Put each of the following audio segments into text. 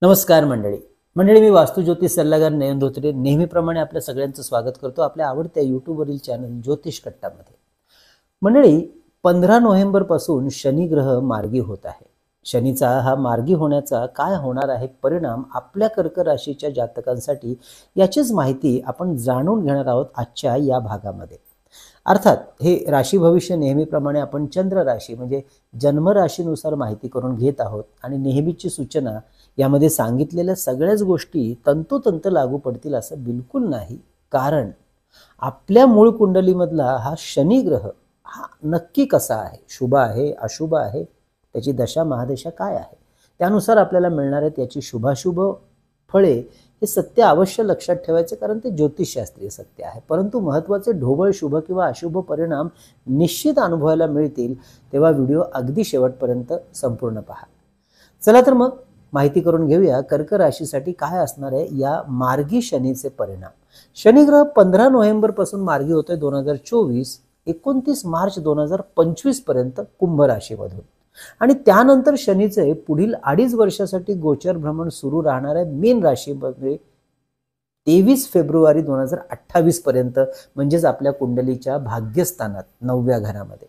नमस्कार मंडळी. मी वास्तू ज्योतिष सल्लागार नयन धोत्रे नेहमीप्रमाणे आपल्या सगळ्यांचं स्वागत करतो आपल्या आवडत्या यूट्यूबवरील चॅनल ज्योतिष कट्टामध्ये. मंडळी, 15 नोव्हेंबर पासून शनी ग्रह मार्गी होत आहे. शनीचा हा मार्गी होण्याचा काय होणार आहे परिणाम आपल्या कर्क राशीच्या जातकांसाठी याचीच माहिती आपण जाणून घेणार आहोत आजच्या या भागामध्ये. अर्थात हे राशी भविष्य नेहमीप्रमाणे आपण चंद्र राशी म्हणजे जन्म राशीनुसार माहिती करून घेत आहोत आणि नेहमीची सूचना यामध्ये सांगितलेल्या सगळ्याच गोष्टी तंतोतंत लागू पडतील असं बिलकुल नाही. कारण आपल्या मूळ कुंडलीमधला हा शनी ग्रह हा नक्की कसा आहे, शुभ आहे, अशुभ आहे, त्याची दशा महादशा काय आहे, त्यानुसार आपल्याला मिळणार आहे त्याची शुभाशुभ फळे हे सत्य अवश्य लक्षात ठेवायचे, कारण ते ज्योतिषशास्त्रीय सत्य आहे. परंतु महत्त्वाचे ढोबळ शुभ किंवा अशुभ परिणाम निश्चित अनुभवायला मिळतील, तेव्हा व्हिडिओ अगदी शेवटपर्यंत संपूर्ण पहा. चला तर मग माहिती करून घेऊया कर्क राशीसाठी काय असणार आहे या मार्गी शनीचे परिणाम. शनी ग्रह 15 नोव्हेंबर पासून मार्गी होतोय 2024 29 मार्च 2025 पर्यंत कुंभ राशीमधून, आणि त्यानंतर शनीचे पुढील 2.5 वर्षासाठी गोचर भ्रमण सुरू राहणार आहे मीन राशीमध्ये 23 फेब्रुवारी 2028 पर्यंत, म्हणजेच आपल्या कुंडलीच्या भाग्यस्थानात 9व्या घरामध्ये.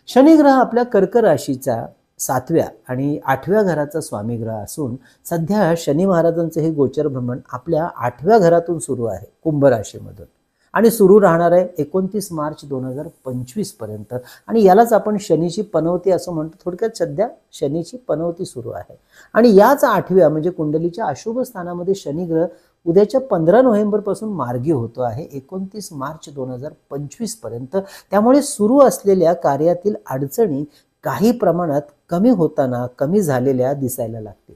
शनी ग्रह आपल्या कर्क राशीचा 7व्या आणि 8व्या घराचा स्वामी ग्रह असून सध्या शनी महाराजांचे हे गोचर भ्रमण आपल्या 8व्या घरातून सुरू आहे कुंभ राशीमधून, आणि सुरू राहणार आहे 29 मार्च 2025 पर्यंत. आणि यालाच आपण शनीची पनवती असं म्हणतो. थोडक्यात सध्या शनीची पनवती सुरू आहे. आणि याच 8व्या म्हणजे कुंडलीच्या अशुभ स्थानामध्ये शनी ग्रह उद्याच्या 15 नोव्हेंबर पासून मार्गी होतो आहे 29 मार्च 2025 पर्यंत. त्यामुळे सुरू असलेल्या कार्यातील अडचणी काही प्रमाणात कमी होताना कमी झालेल्या दिसायला लागतील.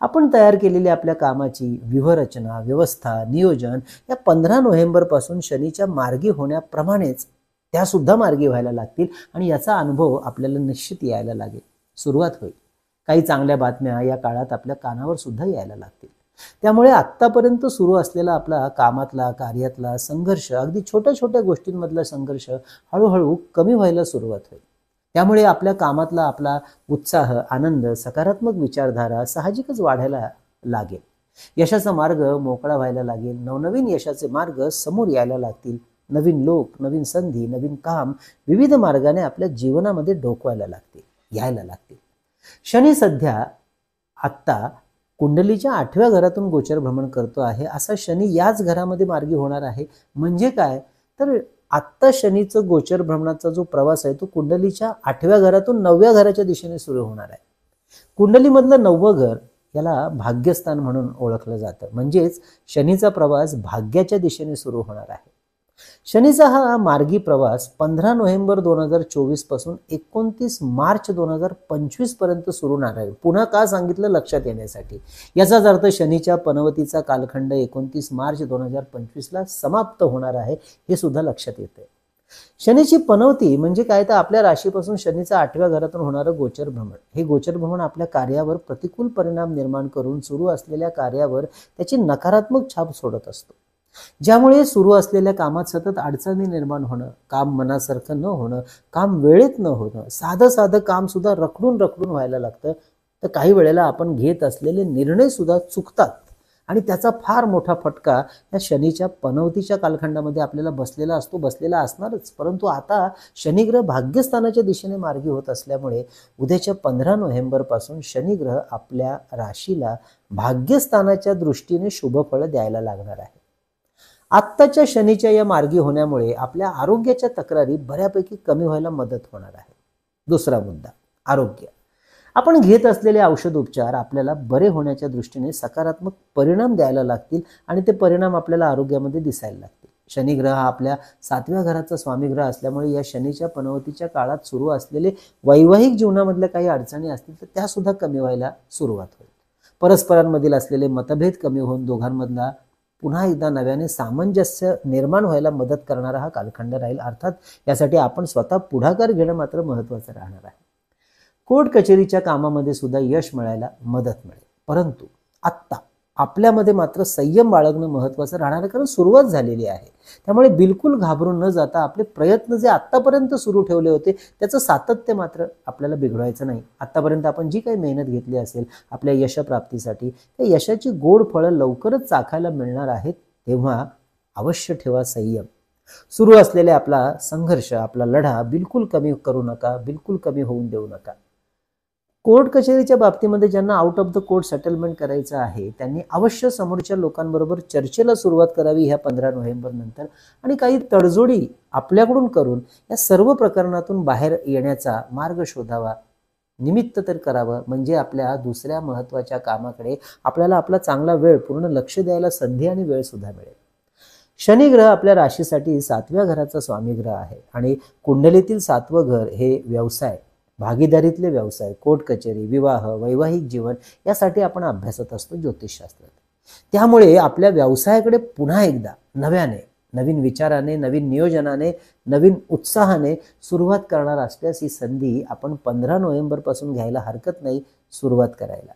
आपण तयार केलेल्या आपल्या कामाची व्यूहरचना, व्यवस्था, नियोजन या 15 नोव्हेंबर पासून शनीच्या मार्गी होण्याप्रमाणेच त्या सुद्धा मार्गी व्हायला लागतील, आणि याचा अनुभव आपल्याला निश्चित यायला लागेल. सुरुवात होईल. काही चांगल्या बातम्या या काळात आपल्या कानावर सुद्धा यायला लागतील. त्यामुळे आत्तापर्यंत सुरू असलेला आपला कामातला, कार्यातला संघर्ष, अगदी छोट्या छोट्या गोष्टींमधला संघर्ष हळूहळू कमी व्हायला सुरुवात होईल. त्यामुळे आपल्या कामातला आपला उत्साह, आनंद, सकारात्मक विचारधारा साहजिकच वाढायला लागेल. यशाचा मार्ग मोकळा व्हायला लागेल. नवनवीन यशाचे मार्ग समोर यायला लागतील. नवीन लोक, नवीन संधी, नवीन काम विविध मार्गाने आपल्या जीवनामध्ये डोकवायला लागतील, यायला लागतील. शनी सध्या आत्ता कुंडलीच्या 8व्या घरातून गोचर भ्रमण करतो आहे. असा शनी याच घरामध्ये मार्गी होणार आहे. म्हणजे काय तर आत्ता शनीचं गोचर भ्रमणाचा जो प्रवास आहे तो कुंडलीच्या 8व्या घरातून 9व्या घराच्या दिशेने सुरू होणार आहे. कुंडलीमधलं 9वं घर याला भाग्यस्थान म्हणून ओळखलं जातं. म्हणजेच शनीचा प्रवास भाग्याच्या दिशेने सुरू होणार आहे. शनीचा हा मार्गी प्रवास 15 नोव्हेंबर 2024 पासून 29 मार्च 2025 पर्यंत सुरू होणार आहे. पुन्हा का सांगितलं लक्षात येण्यासाठी. याचाच अर्थ शनीच्या पनवतीचा कालखंड 29 मार्च 2025 ला समाप्त होणार आहे, हे सुद्धा लक्षात येते. शनीची पनवती म्हणजे काय तर आपल्या राशीपासून शनीचा 8व्या घरातून होणारं गोचर भ्रमण. हे गोचर भ्रमण आपल्या कार्यावर प्रतिकूल परिणाम निर्माण करून सुरू असलेल्या कार्यावर त्याची नकारात्मक छाप सोडत असतो. ज्यामुळे सुरू असलेल्या कामात सतत अडचणी निर्माण होणं, काम मनासारखं न होणं, काम वेळेत न होणं, साधं काम सुद्धा रखडून व्हायला लागतं. तर काही वेळेला आपण घेत असलेले निर्णय सुद्धा चुकतात, आणि त्याचा फार मोठा फटका या शनीच्या पनवतीच्या कालखंडामध्ये आपल्याला बसलेला असणारच. परंतु आता शनिग्रह भाग्यस्थानाच्या दिशेने मार्गी होत असल्यामुळे उद्याच्या 15 नोव्हेंबर पासून शनिग्रह आपल्या राशीला भाग्यस्थानाच्या दृष्टीने शुभफळ द्यायला लागणार आहे. आत्ताच्या शनीच्या या मार्गी होण्यामुळे आपल्या आरोग्याच्या तक्रारी बऱ्यापैकी कमी व्हायला मदत होणार आहे. दुसरा मुद्दा, आरोग्य. आपण घेत असलेले औषध उपचार आपल्याला बरे होण्याच्या दृष्टीने सकारात्मक परिणाम द्यायला लागतील, आणि ते परिणाम आपल्याला आरोग्यामध्ये दिसायला लागतील. शनिग्रह हा आपल्या 7व्या घराचा स्वामी ग्रह असल्यामुळे या शनीच्या पनवतीच्या काळात सुरू असलेले वैवाहिक जीवनामधल्या काही अडचणी असतील तर त्या सुद्धा कमी व्हायला सुरुवात होईल. परस्परांमधील असलेले मतभेद कमी होऊन दोघांमधला पुन्हा एकदा नव्याने सामंजस्य निर्माण व्हायला मदत करणारा हा कालखंड राहील. अर्थात यासाठी आपण स्वतः पुढाकार घेणं मात्र महत्त्वाचं राहणार आहे. कोर्ट कचेरीच्या कामामध्ये सुद्धा यश मिळायला मदत मिळेल. परंतु आत्ता आपल्यामध्ये मात्र संयम बाळगणं महत्त्वाचं राहणार आहे, कारण सुरुवात झालेली आहे. त्यामुळे बिलकुल घाबरून न जाता आपले प्रयत्न जे आत्तापर्यंत सुरू ठेवले होते त्याचं सातत्य मात्र आपल्याला बिघडवायचं नाही. आत्तापर्यंत आपण जी काही मेहनत घेतली असेल आपल्या यशप्राप्तीसाठी, त्या यशाची गोड फळं लवकरच चाखायला मिळणार आहेत. तेव्हा अवश्य ठेवा संयम. सुरू असलेला आपला संघर्ष, आपला लढा बिलकुल कमी करू नका, बिलकुल कमी होऊन देऊ नका. कोर्ट कचेरीच्या बाबतीमध्ये ज्यांना out of the court settlement करायचं आहे त्यांनी अवश्य समोरच्या लोकांबरोबर चर्चेला सुरुवात करावी ह्या 15 नोव्हेंबर नंतर, आणि काही तडजोडी आपल्याकडून करून या सर्व प्रकरणातून बाहेर येण्याचा मार्ग शोधावा, निमित्त तर करावं. म्हणजे आपल्या दुसऱ्या महत्त्वाच्या कामाकडे आपल्याला आपला चांगला वेळ, पूर्ण लक्ष द्यायला संधी आणि वेळ सुद्धा मिळेल. शनी ग्रह आपल्या राशीसाठी 7व्या घराचा स्वामी ग्रह आहे आणि कुंडलीतील 7वं घर हे व्यवसाय, भागीदारीतले व्यवसाय, कोर्ट कचेरी, विवाह, वैवाहिक जीवन यासाठी आपण अभ्यासत असतो ज्योतिषशास्त्रात. त्यामुळे आपल्या व्यवसायाकडे पुन्हा एकदा नव्याने, नवीन विचाराने, नवीन नियोजनाने, नवीन उत्साहाने सुरुवात करणार असल्यास ही संधी आपण 15 नोव्हेंबर पासून घ्यायला हरकत नाही सुरुवात करायला.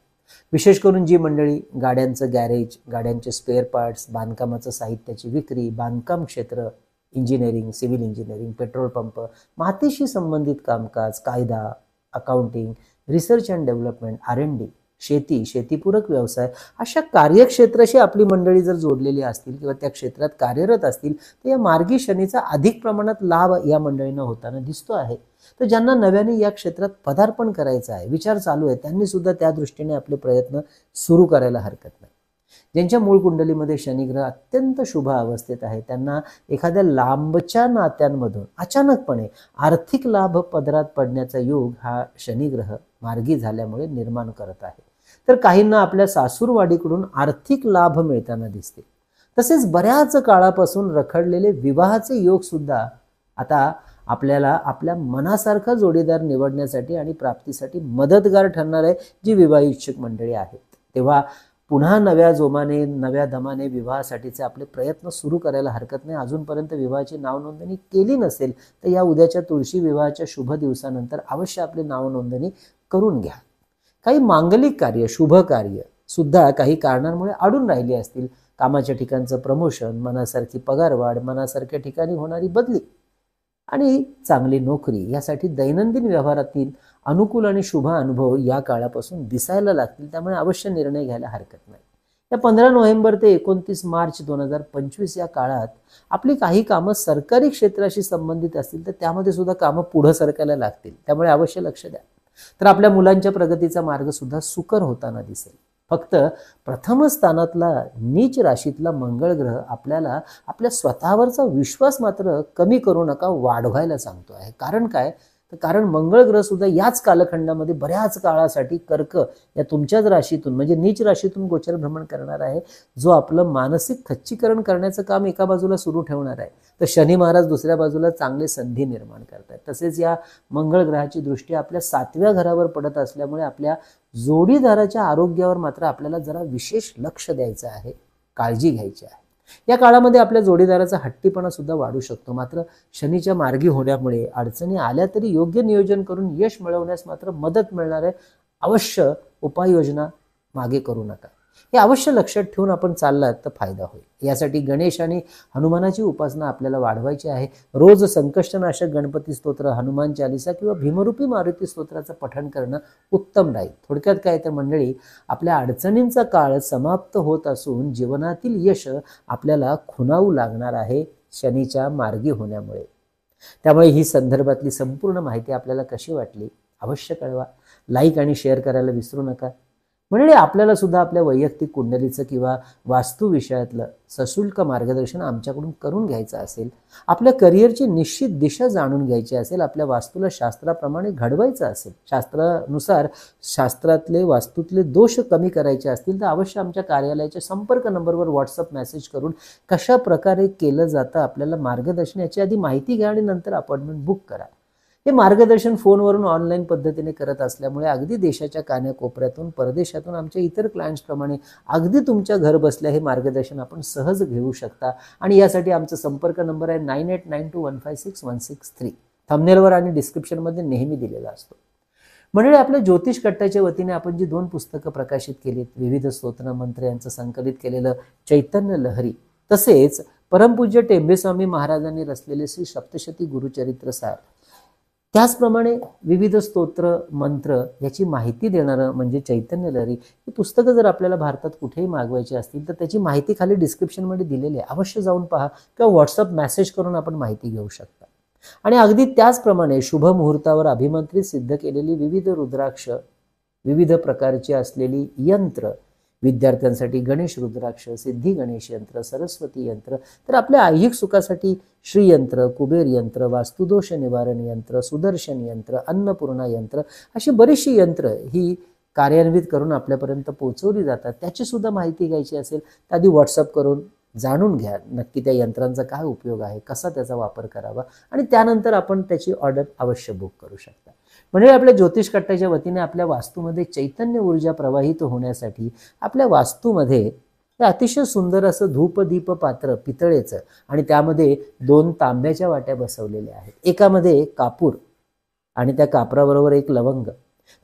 विशेष करून जी मंडळी गाड्यांचं गॅरेज, गाड्यांचे स्पेअर पार्ट्स, बांधकामाचं साहित्याची विक्री, बांधकाम क्षेत्र, engineering, civil engineering, petrol pump, मातीशी संबंधित कामकाज, कायदा, accounting, research and development, R&D, शेती, शेतीपूरक व्यवसाय, अशा कार्यक्षेत्राशी आपली मंडळी जर जोडलेली असतील किंवा त्या क्षेत्रात कार्यरत असतील तर या मार्गी शनीचा अधिक प्रमाणात लाभ या मंडळींना होताना दिसतो आहे. तर ज्यांना नव्याने या क्षेत्रात पदार्पण करायचं आहे, विचार चालू आहे, त्यांनी सुद्धा त्या दृष्टीने आपले प्रयत्न सुरू करायला हरकत नाही. ज्यांच्या मूळ कुंडलीमध्ये शनिग्रह अत्यंत शुभ अवस्थेत आहे त्यांना एखाद्या लांबच्या नात्यांमधून अचानकपणे आर्थिक लाभ पदरात पडण्याचा योग हा शनिग्रह मार्गी झाल्यामुळे निर्माण करत आहे. तर काहींना आपल्या सासूरवाडीकडून आर्थिक लाभ मिळताना दिसते. तसेच बऱ्याच काळापासून रखडलेले विवाहाचे योग सुद्धा आता आपल्याला आपल्या मनासारखा जोडीदार निवडण्यासाठी आणि प्राप्तीसाठी मदतगार ठरणार आहे जी विवाह इच्छुक मंडळी आहेत. तेव्हा पुन्हा नव्या जोमाने, नव्या दमाने विवाहासाठीचे आपले प्रयत्न सुरू करायला हरकत नाही. अजूनपर्यंत विवाहाची नावनोंदणी केली नसेल तर या उद्याच्या तुळशी विवाहाच्या शुभ दिवसानंतर अवश्य आपली नावनोंदणी करून घ्या. काही मांगलिक कार्य, शुभ कार्य सुद्धा काही कारणांमुळे अडून राहिली असतील, कामाच्या ठिकाणचं प्रमोशन, मनासारखी पगारवाढ, मनासारख्या ठिकाणी होणारी बदली आणि चांगली नोकरी यासाठी दैनंदिन व्यवहारातील अनुकूल आणि शुभ अनुभव या काळापासून दिसायला लागतील. त्यामुळे अवश्य निर्णय घ्यायला हरकत नाही. या 15 नोव्हेंबर ते 29 मार्च 2025 या काळात आपली काही कामं सरकारी क्षेत्राशी संबंधित असतील तर त्यामध्ये सुद्धा कामं पुढे सरकायला लागतील. त्यामुळे अवश्य लक्ष द्या. तर आपल्या मुलांच्या प्रगतीचा मार्ग सुद्धा सुकर होताना दिसेल. फक्त प्रथम स्थानातला नीच राशीतला मंगळ ग्रह आपल्याला आपल्या स्वतःवरचा विश्वास मात्र कमी करू नका, वाढवायला सांगतो आहे. कारण काय? कारण मंगळ ग्रह सुद्धा याच कालखंडामध्ये बऱ्याच काळासाठी कर्क या तुमच्याच राशीतून म्हणजे नीच राशीतून गोचर भ्रमण करणार आहे, जो आपलं मानसिक खच्चीकरण करण्याचं काम एका बाजूला सुरू ठेवणार आहे. तर शनी महाराज दुसऱ्या बाजूला चांगले संधी निर्माण करतात. तसेच या मंगळ ग्रहाची दृष्टी आपल्या 7व्या घरावर पडत असल्यामुळे आपल्या जोडीदाराच्या आरोग्यावर मात्र आपल्याला जरा विशेष लक्ष द्यायचं आहे, काळजी घ्यायची आहे. या काळामध्ये आपल्या जोडीदाराचा हट्टीपणा सुद्धा वाढू शकतो. मात्र शनीच्या मार्गी होण्यामुळे अडचणी आल्या तरी योग्य नियोजन करून यश मिळवण्यास मात्र मदत मिळणार आहे. अवश्य उपाययोजना मागे करू नका. हे अवश्य लक्षात ठेवून आपण चाललात तर फायदा होईल. यासाठी गणेश आणि हनुमानाची उपासना आपल्याला वाढवायची आहे. रोज संकष्टनाशक गणपती स्तोत्र, हनुमान चालिसा किंवा भीमरूपी मारुती स्तोत्राचं पठण करणं उत्तम राहील. थोडक्यात काय तर मंडळी, आपल्या अडचणींचा काळ समाप्त होत असून जीवनातील यश आपल्याला खुणावू लागणार आहे शनीच्या मार्गी होण्यामुळे. त्यामुळे ही संदर्भातली संपूर्ण माहिती आपल्याला कशी वाटली अवश्य कळवा. लाईक आणि शेअर करायला विसरू नका. म्हणजे आपल्याला सुद्धा आपल्या वैयक्तिक कुंडलीचं किंवा वास्तू विषयातलं सशुल्क मार्गदर्शन आमच्याकडून करून घ्यायचं असेल, आपल्या करिअरची निश्चित दिशा जाणून घ्यायची असेल, आपल्या वास्तूला शास्त्राप्रमाणे घडवायचं असेल, शास्त्रानुसार शास्त्रातले वास्तूतले दोष कमी करायचे असतील तर अवश्य आमच्या कार्यालयाच्या संपर्क नंबरवर व्हॉट्सअप मेसेज करून कशा प्रकारे केलं जातं आपल्याला मार्गदर्शन याची आधी माहिती घ्या आणि नंतर अपॉइंटमेंट बुक करा. हे मार्गदर्शन फोनवरून ऑनलाईन पद्धतीने करत असल्यामुळे अगदी देशाच्या कानाकोपऱ्यातून, परदेशातून आमच्या इतर क्लायंट्सप्रमाणे अगदी तुमच्या घर बसल्या हे मार्गदर्शन आपण सहज घेऊ शकता. आणि यासाठी आमचा संपर्क नंबर आहे 9892156163. थंबनेलवर आणि डिस्क्रिप्शनमध्ये नेहमी दिलेला असतो. मंडळी, आपल्या ज्योतिष कट्ट्याच्या वतीने आपण जी 2 पुस्तकं प्रकाशित केलीत, विविध स्तोत्र मंत्र यांचं संकलित केलेलं चैतन्य लहरी, तसेच परमपूज्य टेंबेस्वामी महाराजांनी रचलेले श्री सप्तशती गुरुचरित्र सार, त्याचप्रमाणे विविध स्तोत्र मंत्र याची माहिती देणारं म्हणजे चैतन्य लहरी, ही पुस्तकं जर आपल्याला भारतात कुठेही मागवायची असतील तर त्याची माहिती खाली डिस्क्रिप्शनमध्ये दिलेली आहे. अवश्य जाऊन पहा किंवा व्हॉट्सअप मेसेज करून आपण माहिती घेऊ शकता. आणि अगदी त्याचप्रमाणे शुभ मुहूर्तावर अभिमंत्रित सिद्ध केलेली विविध रुद्राक्ष, विविध प्रकारची असलेली यंत्र, विद्यार्थ्यांसाठी गणेश रुद्राक्ष, सिद्धी गणेश यंत्र, सरस्वती यंत्र, तर आपल्या ऐहिक सुखासाठी श्री यंत्र, कुबेर यंत्र, वास्तुदोष निवारण यंत्र, सुदर्शन यंत्र, अन्नपूर्णा यंत्र, अशी बरीचशी यंत्र ही कार्यान्वित करून आपल्यापर्यंत पोहोचवली जातात. त्याची सुद्धा माहिती घ्यायची असेल तर आधी व्हॉट्सअप करून जाणून घ्या नक्की त्या यंत्रांचा काय उपयोग आहे, कसा त्याचा वापर करावा, आणि त्यानंतर आपण त्याची ऑर्डर अवश्य बुक करू शकता. म्हणजे आपल्या ज्योतिष कट्ट्याच्या वतीने आपल्या वास्तूमध्ये चैतन्य ऊर्जा प्रवाहित होण्यासाठी आपल्या वास्तूमध्ये अतिशय सुंदर असं धूपदीप पात्र पितळेचं, आणि त्यामध्ये 2 तांब्याच्या वाट्या बसवलेल्या आहेत. एकामध्ये कापूर आणि त्या कापराबरोबर एक लवंग,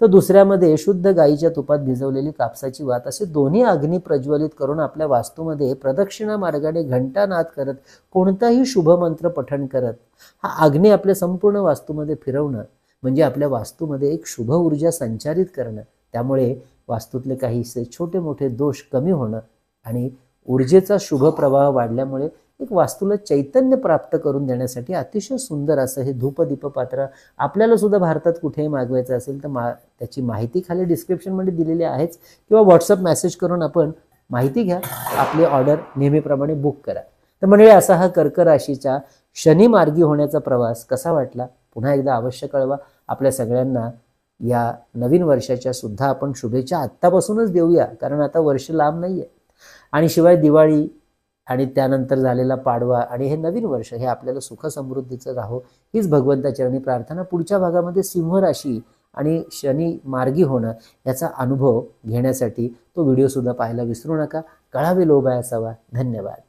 तर दुसऱ्यामध्ये शुद्ध गाईच्या तुपात भिजवलेली कापसाची वात, असे दोन्ही अग्नी प्रज्वलित करून आपल्या वास्तूमध्ये प्रदक्षिणा मार्गाने घंटानाद करत, कोणताही शुभ मंत्र पठण करत हा अग्नी आपल्या संपूर्ण वास्तूमध्ये फिरवणं म्हणजे आपल्या वास्तूमध्ये एक शुभ ऊर्जा संचारित करणं. त्यामुळे वास्तूतले काहीसे छोटे मोठे दोष कमी होणं आणि ऊर्जेचा शुभ प्रवाह वाढल्यामुळे एक वास्तूला चैतन्य प्राप्त करून देण्यासाठी अतिशय सुंदर असं हे धूपदीप पात्र आपल्याला सुद्धा भारतात कुठेही मागवायचं असेल तर त्याची माहिती खाली डिस्क्रिप्शनमध्ये दिलेली आहेच, किंवा व्हॉट्सअप मेसेज करून आपण माहिती घ्या, आपली ऑर्डर नेहमीप्रमाणे बुक करा. तर म्हणजे असा हा कर्क राशीचा शनी मार्गी होण्याचा प्रवास कसा वाटला पुन्हा एकदा अवश्य कळवा. आपल्या सगळ्यांना या नवीन वर्षाच्या सुद्धा आपण शुभेच्छा आत्तापासूनच देऊया, कारण आता वर्ष लांब नाहीये. आणि शिवाय दिवाळी आणि त्यानंतर झालेला पाडवा आणि हे नवीन वर्ष हे आपल्याला सुख समृद्धीचं राहो हीच भगवंताचरणी प्रार्थना. पुढच्या भागामध्ये सिंह राशी आणि शनी मार्गी होणं याचा अनुभव घेण्यासाठी तो व्हिडिओ सुद्धा पाहायला विसरू नका. कळावे लोभ असावा. धन्यवाद.